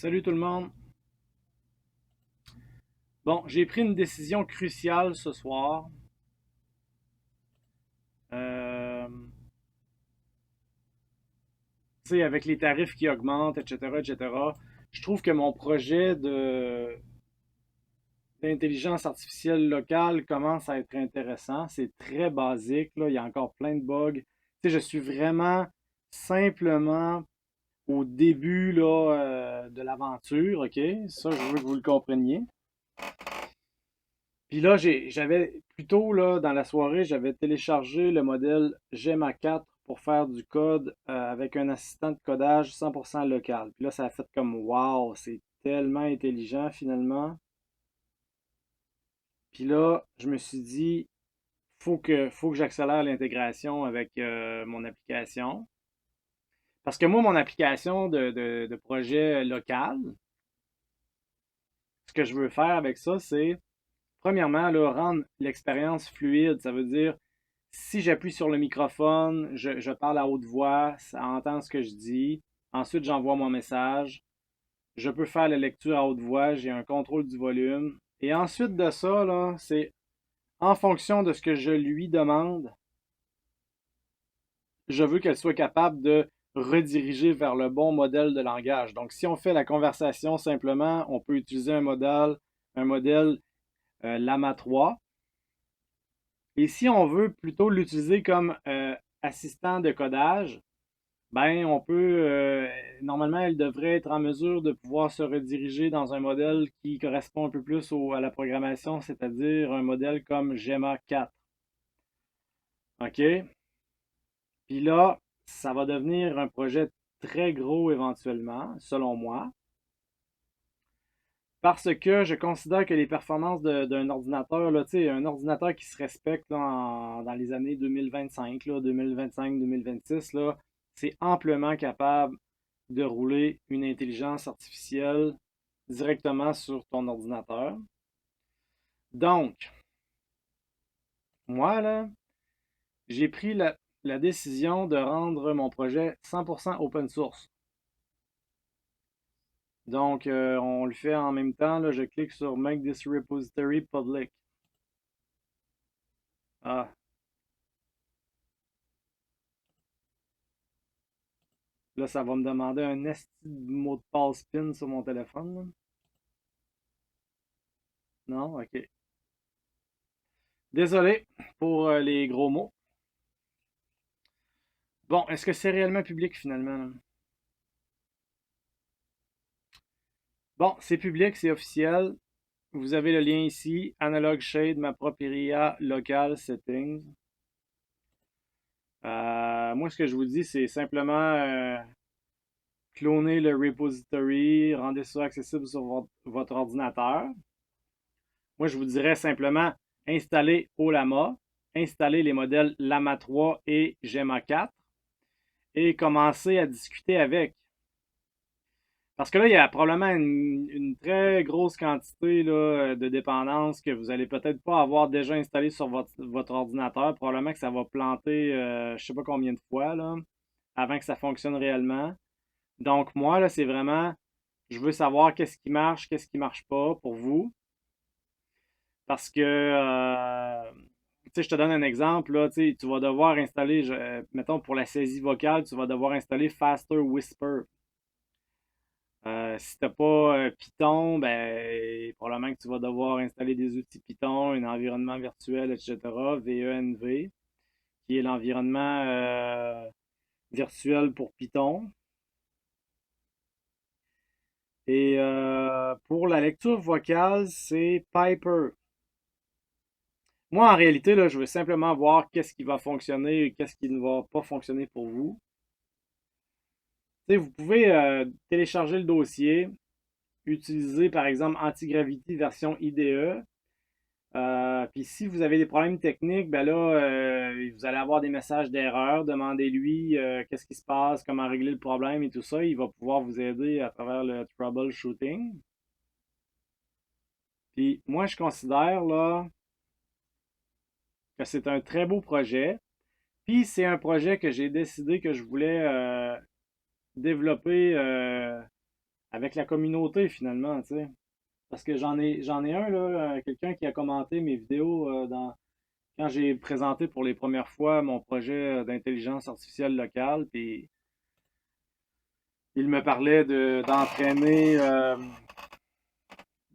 Salut tout le monde. Bon, j'ai pris une décision cruciale ce soir. Euh, Tu sais, avec les tarifs qui augmentent, etc., etc., je trouve que mon projet d'intelligence artificielle locale commence à être intéressant. C'est très basique, là. Il y a encore plein de bugs. Tu sais, je suis vraiment simplement au début là, de l'aventure, OK? Ça, je veux que vous le compreniez. Puis là, j'avais plutôt là, dans la soirée, j'avais téléchargé le modèle Gemma 4 pour faire du code avec un assistant de codage 100% local. Puis là, ça a fait comme wow, c'est tellement intelligent finalement. Puis là, je me suis dit, faut que j'accélère l'intégration avec mon application. Parce que moi, mon application de projet local, ce que je veux faire avec ça, c'est premièrement, là, rendre l'expérience fluide. Ça veut dire, si j'appuie sur le microphone, je parle à haute voix, ça entend ce que je dis. Ensuite, j'envoie mon message. Je peux faire la lecture à haute voix, j'ai un contrôle du volume. Et ensuite de ça, là, c'est en fonction de ce que je lui demande, je veux qu'elle soit capable de rediriger vers le bon modèle de langage. Donc, si on fait la conversation simplement, on peut utiliser un modèle Lama 3. Et si on veut plutôt l'utiliser comme assistant de codage, ben on peut normalement elle devrait être en mesure de pouvoir se rediriger dans un modèle qui correspond un peu plus à la programmation, c'est-à-dire un modèle comme Gemma 4. OK? Puis là, ça va devenir un projet très gros éventuellement, selon moi, parce que je considère que les performances d'un ordinateur, là, tu sais, un ordinateur qui se respecte là, dans les années 2025, là, 2025-2026, là, c'est amplement capable de rouler une intelligence artificielle directement sur ton ordinateur. Donc, moi, là, j'ai pris la décision de rendre mon projet 100% open source. Donc, on le fait en même temps. Là, je clique sur Make this repository public. Ah, là, ça va me demander un esti de mot de passe PIN sur mon téléphone, là. Non? OK. Désolé pour les gros mots. Bon, est-ce que c'est réellement public finalement, là? Bon, c'est public, c'est officiel. Vous avez le lien ici. Analog Shade, ma propre IA local settings. Moi, ce que je vous dis, c'est simplement cloner le repository, rendez ça accessible sur votre ordinateur. Moi, je vous dirais simplement installer Olama, installer les modèles Lama 3 et Gemma 4 et commencer à discuter avec. Parce que là, il y a probablement une très grosse quantité là, de dépendances que vous allez peut-être pas avoir déjà installées sur votre ordinateur. Probablement que ça va planter je sais pas combien de fois là, avant que ça fonctionne réellement. Donc moi, là, c'est vraiment, je veux savoir qu'est-ce qui marche pas pour vous. Parce que, tu sais, je te donne un exemple, là, tu sais, tu vas devoir installer, mettons pour la saisie vocale, tu vas devoir installer Faster Whisper. Si t'as pas Python, ben probablement que tu vas devoir installer des outils Python, un environnement virtuel, etc. VENV, qui est l'environnement virtuel pour Python. Et pour la lecture vocale, c'est Piper. Moi, en réalité, là, je veux simplement voir qu'est-ce qui va fonctionner et qu'est-ce qui ne va pas fonctionner pour vous. Tu sais, vous pouvez télécharger le dossier, utiliser par exemple Antigravity version IDE. Puis si vous avez des problèmes techniques, ben là, vous allez avoir des messages d'erreur. Demandez-lui qu'est-ce qui se passe, comment régler le problème et tout ça. Il va pouvoir vous aider à travers le troubleshooting. Puis moi, je considère là que c'est un très beau projet. Puis c'est un projet que j'ai décidé que je voulais développer avec la communauté finalement, tu sais. Parce que j'en ai un, là, quelqu'un qui a commenté mes vidéos quand j'ai présenté pour les premières fois mon projet d'intelligence artificielle locale, puis il me parlait d'entraîner,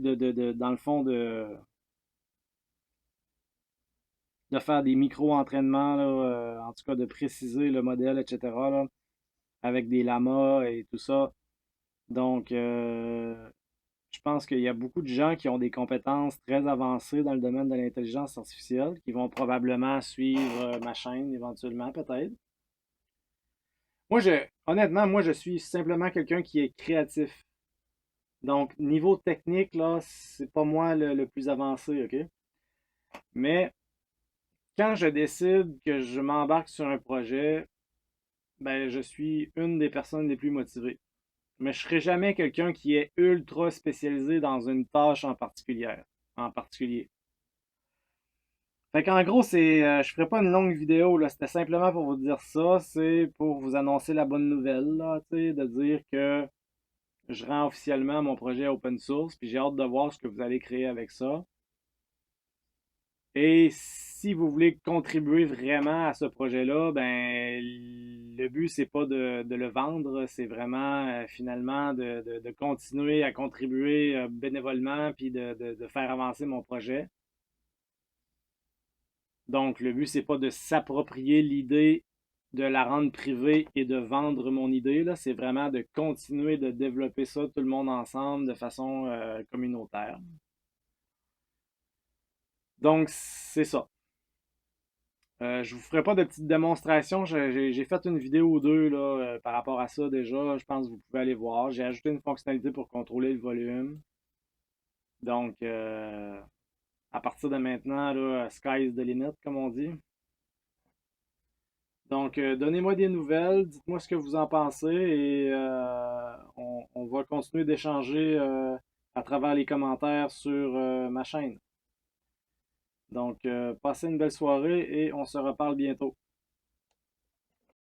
dans le fond, de faire des micro-entraînements, là, en tout cas de préciser le modèle, etc., là, avec des lamas et tout ça. Donc, je pense qu'il y a beaucoup de gens qui ont des compétences très avancées dans le domaine de l'intelligence artificielle, qui vont probablement suivre ma chaîne éventuellement, peut-être. Honnêtement, moi, je suis simplement quelqu'un qui est créatif. Donc, niveau technique, là, c'est pas moi le plus avancé, OK? Mais quand je décide que je m'embarque sur un projet, ben, je suis une des personnes les plus motivées. Mais je serai jamais quelqu'un qui est ultra spécialisé dans une tâche en particulier. Fait qu'en gros, je ferai pas une longue vidéo, là. C'était simplement pour vous dire ça. C'est pour vous annoncer la bonne nouvelle, là, tu sais, de dire que je rends officiellement mon projet open source, puis j'ai hâte de voir ce que vous allez créer avec ça. Et si vous voulez contribuer vraiment à ce projet-là, ben le but c'est pas de le vendre, c'est vraiment finalement de continuer à contribuer bénévolement puis de faire avancer mon projet. Donc le but c'est pas de s'approprier l'idée, de la rendre privée et de vendre mon idée là, c'est vraiment de continuer de développer ça tout le monde ensemble de façon communautaire. Donc c'est ça. Je vous ferai pas de petite démonstration. J'ai fait une vidéo ou deux là, par rapport à ça déjà. Je pense que vous pouvez aller voir. J'ai ajouté une fonctionnalité pour contrôler le volume. Donc, à partir de maintenant, là, sky is the limit, comme on dit. Donc, donnez-moi des nouvelles, dites-moi ce que vous en pensez et on va continuer d'échanger à travers les commentaires sur ma chaîne. Donc, passez une belle soirée et on se reparle bientôt.